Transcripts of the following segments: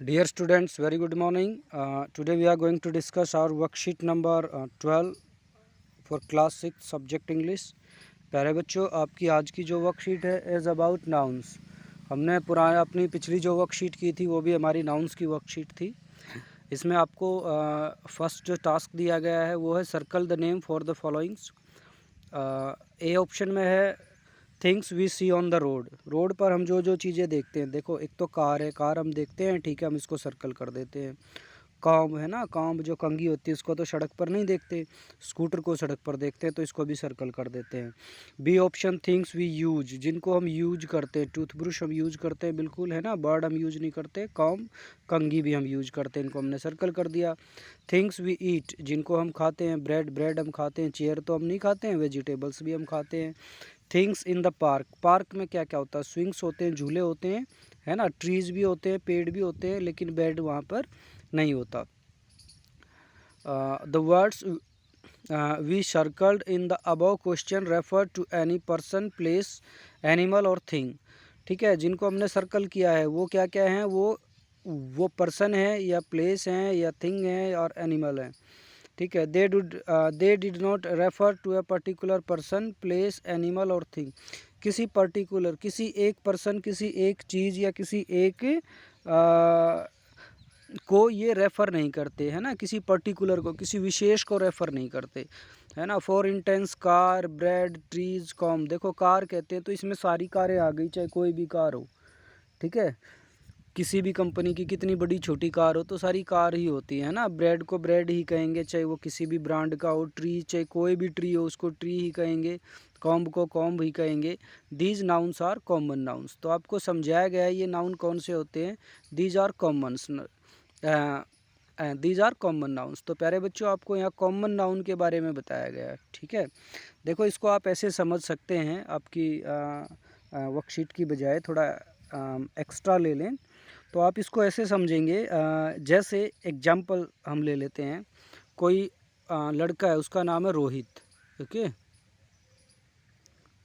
Dear students, very good morning. Today we are going to discuss our worksheet number 12 for class 6 subject English. प्यारे बच्चों, आपकी आज की जो वर्कशीट है इज़ अबाउट नाउन्स। हमने अपनी पिछली जो वर्कशीट की थी वो भी हमारी नाउन्स की वर्कशीट थी। इसमें आपको फर्स्ट जो टास्क दिया गया है वो है circle the name for the followings. A option में है things we see on the road. Road पर हम जो जो चीज़ें देखते हैं, देखो एक तो कार है, कार हम देखते हैं, ठीक है, हम इसको सर्कल कर देते हैं। कॉम्ब है ना, कॉम्ब जो कंघी होती है उसको तो सड़क पर नहीं देखते, स्कूटर को सड़क पर देखते हैं, तो इसको भी सर्कल कर देते हैं। B option things we use, जिनको हम यूज करते हैं, टूथब्रश हम यूज करते हैं, बिल्कुल है ना, बर्ड हम यूज नहीं करते, कॉम्ब कंघी भी हम यूज करते हैं, इनको हमने सर्कल कर दिया। थिंग्स वी ईट, जिनको हम खाते हैं, ब्रेड हम खाते हैं, चेयर तो हम नहीं खाते हैं, वेजिटेबल्स भी हम खाते हैं। Things in the park, park में क्या क्या होता है, स्विंग्स होते हैं, झूले होते हैं, है ना, ट्रीज़ भी होते हैं, पेड़ भी होते हैं, लेकिन बेड वहाँ पर नहीं होता। The words we circled in the above question refer to any person, place, animal और थिंग। ठीक है, जिनको हमने सर्कल किया है वो क्या क्या हैं, वो पर्सन है या प्लेस हैं या थिंग है और एनिमल है। ठीक है, they did not refer to a particular person, place, animal और थिंग। किसी पर्टिकुलर, किसी एक पर्सन, किसी एक चीज़ या किसी एक को ये रेफ़र नहीं करते, है ना, किसी पर्टिकुलर को, किसी विशेष को रेफ़र नहीं करते, है ना। For intense car, bread, trees, com. देखो कार कहते हैं तो इसमें सारी कारें आ गई, चाहे कोई भी कार हो, ठीक है, किसी भी कंपनी की कितनी बड़ी छोटी कार हो तो सारी कार ही होती है ना। ब्रेड को ब्रेड ही कहेंगे, चाहे वो किसी भी ब्रांड का हो। ट्री, चाहे कोई भी ट्री हो उसको ट्री ही कहेंगे। कॉम्ब को कॉम्ब ही कहेंगे। These nouns are common nouns. तो आपको समझाया गया है ये नाउन कौन से होते हैं। These are commons, these are common nouns. तो प्यारे बच्चों, आपको यहाँ कॉमन नाउन के बारे में बताया गया है, ठीक है। देखो इसको आप ऐसे समझ सकते हैं, आपकी वर्कशीट की बजाय थोड़ा एक्स्ट्रा ले लें तो आप इसको ऐसे समझेंगे, जैसे एग्जाम्पल हम ले लेते हैं। कोई लड़का है, उसका नाम है रोहित, ओके।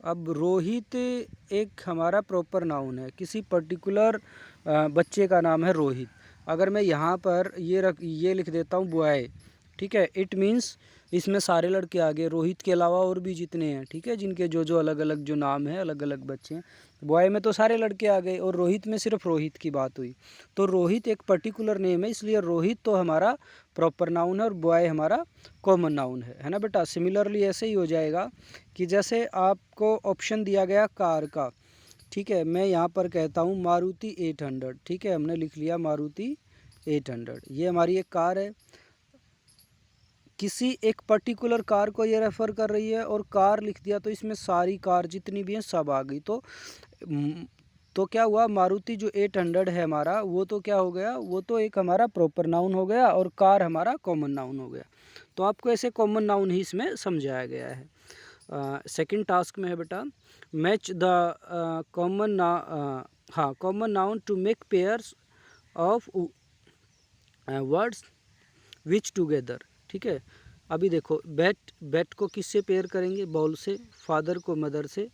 अब रोहित एक हमारा प्रॉपर नाउन है, किसी पर्टिकुलर बच्चे का नाम है रोहित। अगर मैं यहाँ पर ये लिख देता हूँ बॉय, ठीक है, इट मीन्स इसमें सारे लड़के आ गए, रोहित के अलावा और भी जितने हैं, ठीक है, जिनके जो जो अलग अलग जो नाम है, अलग अलग बच्चे हैं। बॉय में तो सारे लड़के आ गए और रोहित में सिर्फ रोहित की बात हुई। तो रोहित एक पर्टिकुलर नेम है, इसलिए रोहित तो हमारा प्रॉपर नाउन है और बॉय हमारा कॉमन नाउन है ना बेटा। सिमिलरली ऐसे ही हो जाएगा कि जैसे आपको ऑप्शन दिया गया कार का, ठीक है, मैं यहाँ पर कहता हूँ मारुति 800, ठीक है, हमने लिख लिया मारुति 800, ये हमारी एक कार है। किसी एक पर्टिकुलर कार को ये रेफ़र कर रही है और कार लिख दिया तो इसमें सारी कार जितनी भी हैं सब आ गई। तो क्या हुआ, मारुति जो 800 है हमारा, वो तो क्या हो गया, वो तो एक हमारा प्रॉपर नाउन हो गया और कार हमारा कॉमन नाउन हो गया। तो आपको ऐसे कॉमन नाउन ही इसमें समझाया गया है। सेकंड टास्क में है बेटा, match the common noun to make pairs of words which together. ठीक है, अभी देखो, बैट को किससे पेयर करेंगे, बॉल से, फादर को मदर से,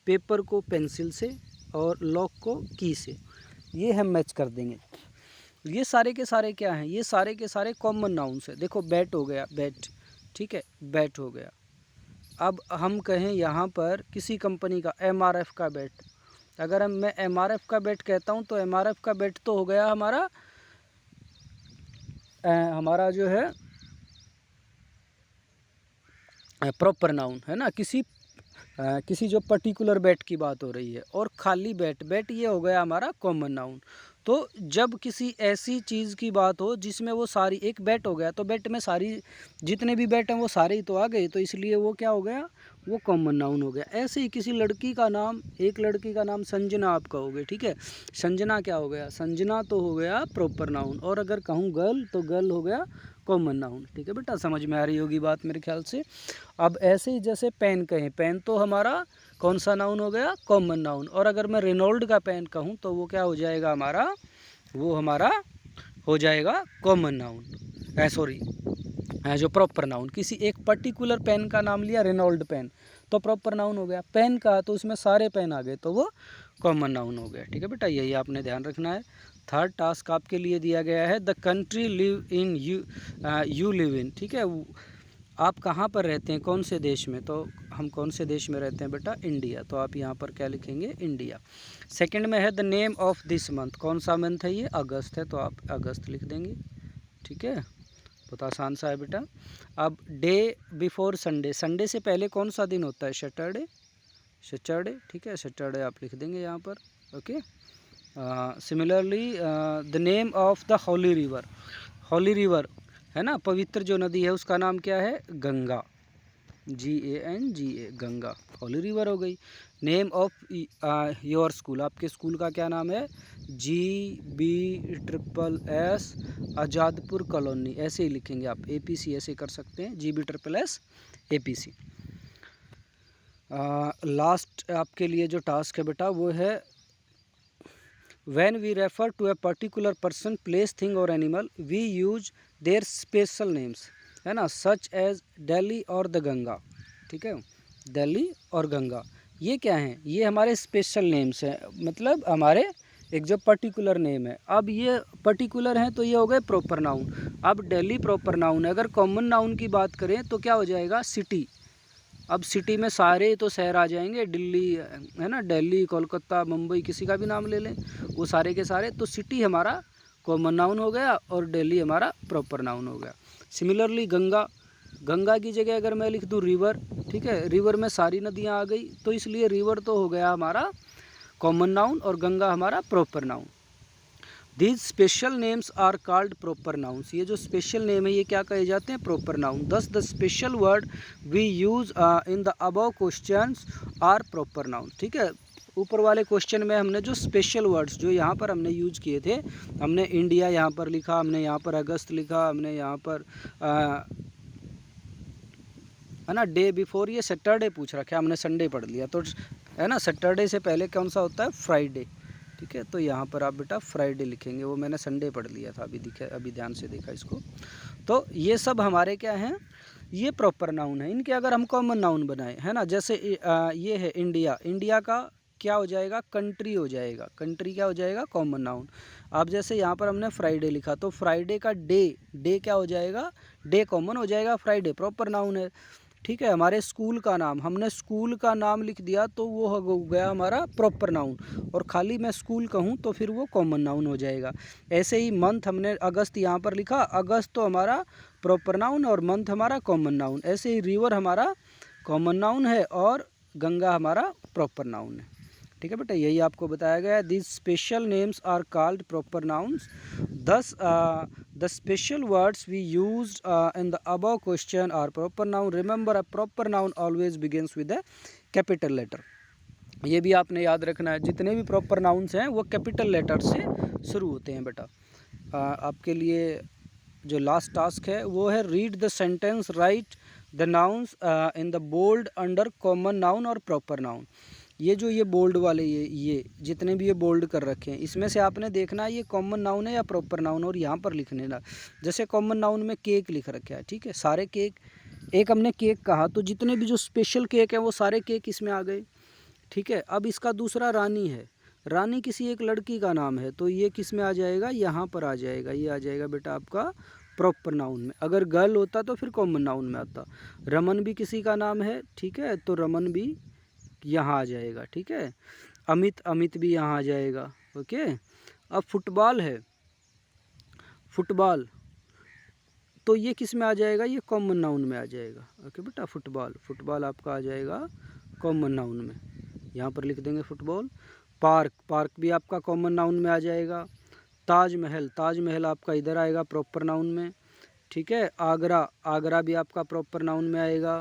पेपर को पेंसिल से और लॉक को की से। ये हम मैच कर देंगे। ये सारे के सारे क्या हैं, ये सारे के सारे कॉमन नाउन्स है। देखो बैट हो गया, बैट, ठीक है, बैट हो गया। अब हम कहें यहाँ पर किसी कंपनी का MRF का बैट, अगर मैं MRF का बैट कहता हूँ तो MRF का बैट तो हो गया हमारा जो है प्रॉपर नाउन, है ना। किसी जो पर्टिकुलर बैट की बात हो रही है, और खाली बैट ये हो गया हमारा कॉमन नाउन। तो जब किसी ऐसी चीज़ की बात हो जिसमें वो सारी, एक बैट हो गया तो बैट में सारी जितने भी बैट हैं वो सारे ही तो आ गए, तो इसलिए वो क्या हो गया, वो कॉमन नाउन हो गया। ऐसे ही किसी लड़की का नाम, एक लड़की का नाम संजना आप कहोगे, ठीक है, संजना क्या हो गया, संजना तो हो गया प्रॉपर नाउन, और अगर कहूँ गर्ल तो गर्ल हो गया कॉमन नाउन। ठीक है बेटा, समझ में आ रही होगी बात मेरे ख्याल से। अब ऐसे ही जैसे पेन कहें, पेन तो हमारा कौन सा नाउन हो गया, कॉमन नाउन, और अगर मैं रेनॉल्ड का पेन कहूँ तो वो क्या हो जाएगा हमारा, वो हमारा हो जाएगा कॉमन नाउन, सॉरी, जो प्रॉपर नाउन। किसी एक पर्टिकुलर पेन का नाम लिया, रेनॉल्ड पेन, तो प्रॉपर नाउन हो गया। पेन का तो उसमें सारे पेन आ गए तो वो कॉमन नाउन हो गया। ठीक है बेटा, यही आपने ध्यान रखना है। थर्ड टास्क आपके लिए दिया गया है the country live in you live in. ठीक है, आप कहाँ पर रहते हैं, कौन से देश में, तो हम कौन से देश में रहते हैं बेटा, इंडिया, तो आप यहाँ पर क्या लिखेंगे, इंडिया। सेकंड में है the name of this month, कौन सा मंथ है, ये अगस्त है, तो आप अगस्त लिख देंगे। ठीक है, बहुत आसान सा है बेटा। अब डे बिफोर संडे, संडे से पहले कौन सा दिन होता है, सैटरडे, सैटरडे। ठीक है, सैटरडे आप लिख देंगे यहाँ पर। Okay, similarly the name of the Holi river, Holi river है ना, पवित्र जो नदी है उसका नाम क्या है, गंगा, GANGA, गंगा, होली रिवर हो गई। नेम ऑफ योर स्कूल, आपके स्कूल का क्या नाम है, GBSS आज़ादपुर कॉलोनी, ऐसे ही लिखेंगे आप, APC ऐसे कर सकते हैं, GBSS APC। लास्ट आपके लिए जो टास्क है बेटा वो है when we refer to a particular person, place, thing और animal we use their special names, है ना, सच एज दिल्ली और द गंगा। ठीक है, दिल्ली और गंगा ये क्या हैं, ये हमारे स्पेशल नेम्स हैं, मतलब हमारे एक जो पर्टिकुलर नेम है। अब ये पर्टिकुलर हैं तो ये हो गए प्रॉपर नाउन। अब दिल्ली प्रॉपर नाउन है। अगर कॉमन नाउन की बात करें तो क्या हो जाएगा, सिटी। अब सिटी में सारे तो शहर आ जाएंगे, दिल्ली है ना, दिल्ली, कोलकाता, मुंबई, किसी का भी नाम ले लें, वो सारे के सारे, तो सिटी हमारा कॉमन नाउन हो गया और दिल्ली हमारा प्रॉपर नाउन हो गया। सिमिलरली गंगा, गंगा की जगह अगर मैं लिख दूँ रिवर, ठीक है, रिवर में सारी नदियाँ आ गई, तो इसलिए रिवर तो हो गया हमारा कॉमन नाउन और गंगा हमारा proper noun. These special names are called proper nouns, ये जो स्पेशल नेम है ये क्या कहे जाते हैं, proper noun. Thus the special word we use in the above questions are proper noun. ठीक है, ऊपर वाले क्वेश्चन में हमने जो स्पेशल वर्ड्स जो यहाँ पर हमने यूज किए थे, हमने इंडिया यहाँ पर लिखा, हमने यहाँ पर अगस्त लिखा, हमने यहाँ पर है ना डे बिफोर, ये सैटरडे पूछ रखा है, हमने संडे पढ़ लिया, तो है ना, सैटरडे से पहले कौन सा होता है, फ्राइडे। ठीक है, तो यहाँ पर आप बेटा फ्राइडे लिखेंगे, वो मैंने संडे पढ़ लिया था, अभी ध्यान से देखा इसको। तो ये सब हमारे क्या हैं, ये प्रॉपर नाउन है। इनके अगर हम कॉमन नाउन बनाए, है ना, जैसे ये है इंडिया, इंडिया का क्या हो जाएगा, कंट्री हो जाएगा, कंट्री क्या हो जाएगा, कॉमन नाउन। अब जैसे यहाँ पर हमने फ्राइडे लिखा, तो फ्राइडे का डे, डे क्या हो जाएगा, डे कॉमन हो जाएगा, फ्राइडे प्रॉपर नाउन है। ठीक है, हमारे स्कूल का नाम, हमने स्कूल का नाम लिख दिया तो वो हो गया हमारा प्रॉपर नाउन, और खाली मैं स्कूल कहूँ तो फिर वो कॉमन नाउन हो जाएगा। ऐसे ही मंथ, हमने अगस्त यहाँ पर लिखा, अगस्त तो हमारा प्रॉपर नाउन और मंथ हमारा कॉमन नाउन। ऐसे ही रिवर हमारा कॉमन नाउन है और गंगा हमारा प्रॉपर नाउन है। ठीक है बेटा, यही आपको बताया गया है। This special names are called proper nouns, thus the special words we used in the above question are proper noun. Remember a proper noun always begins with a capital letter. ये भी आपने याद रखना है, जितने भी प्रॉपर नाउन्स हैं वो कैपिटल लेटर से शुरू होते हैं बेटा। आपके लिए जो लास्ट टास्क है वो है read the sentence, write the nouns in the bold under common noun और प्रॉपर नाउन। ये जो ये बोल्ड वाले ये जितने भी ये बोल्ड कर रखे हैं, इसमें से आपने देखना है ये कॉमन नाउन है या प्रॉपर नाउन, और यहाँ पर लिखने ना। जैसे कॉमन नाउन में केक लिख रखा है, ठीक है, सारे केक, एक हमने केक कहा तो जितने भी जो स्पेशल केक हैं वो सारे केक इसमें आ गए। ठीक है, अब इसका दूसरा रानी है, रानी किसी एक लड़की का नाम है, तो ये किस में आ जाएगा, यहाँ पर आ जाएगा, ये आ जाएगा बेटा आपका प्रॉपर नाउन में। अगर गर्ल होता तो फिर कॉमन नाउन में आता। रमन भी किसी का नाम है, ठीक है, तो रमन भी यहाँ आ जाएगा। ठीक है, अमित, अमित भी यहाँ आ जाएगा। ओके, अब फुटबॉल है, फुटबॉल, तो ये किस में आ जाएगा, ये कॉमन नाउन में आ जाएगा। ओके बेटा, फुटबॉल, फुटबॉल आपका आ जाएगा कॉमन नाउन में, यहाँ पर लिख देंगे फुटबॉल। पार्क, पार्क भी आपका कॉमन नाउन में आ जाएगा। ताजमहल, ताजमहल आपका इधर आएगा प्रॉपर नाउन में। ठीक है, आगरा, आगरा भी आपका प्रॉपर नाउन में आएगा।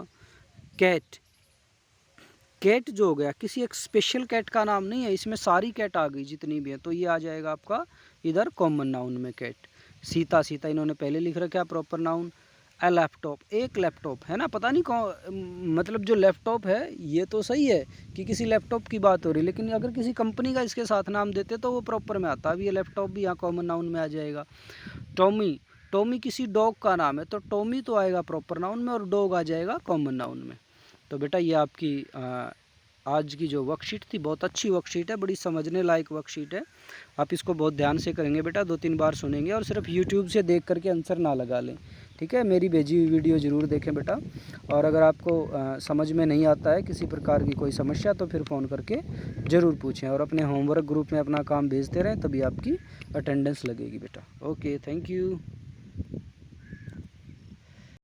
कैट, कैट जो हो गया किसी एक स्पेशल कैट का नाम नहीं है, इसमें सारी कैट आ गई जितनी भी है, तो ये आ जाएगा आपका इधर कॉमन नाउन में कैट। सीता, सीता इन्होंने पहले लिख रखा है प्रॉपर नाउन। ए लैपटॉप, एक लैपटॉप है ना, पता नहीं कौन, मतलब जो लैपटॉप है ये तो सही है कि किसी लैपटॉप की बात हो रही, लेकिन अगर किसी कंपनी का इसके साथ नाम देते तो वो प्रॉपर में आता। अब ये लैपटॉप भी यहाँ कॉमन नाउन में आ जाएगा। टॉमी, टॉमी किसी डॉग का नाम है, तो टॉमी तो आएगा प्रॉपर नाउन में और डॉग आ जाएगा कॉमन नाउन में। तो बेटा ये आपकी आज की जो वर्कशीट थी बहुत अच्छी वर्कशीट है, बड़ी समझने लायक वर्कशीट है। आप इसको बहुत ध्यान से करेंगे बेटा, 2-3 बार सुनेंगे और सिर्फ यूट्यूब से देख करके आंसर ना लगा लें, ठीक है। मेरी भेजी हुई वीडियो ज़रूर देखें बेटा। और अगर आपको समझ में नहीं आता है किसी प्रकार की कोई समस्या तो फिर फ़ोन करके ज़रूर पूछें और अपने होमवर्क ग्रुप में अपना काम भेजते रहें, तभी आपकी अटेंडेंस लगेगी बेटा। Okay, thank you.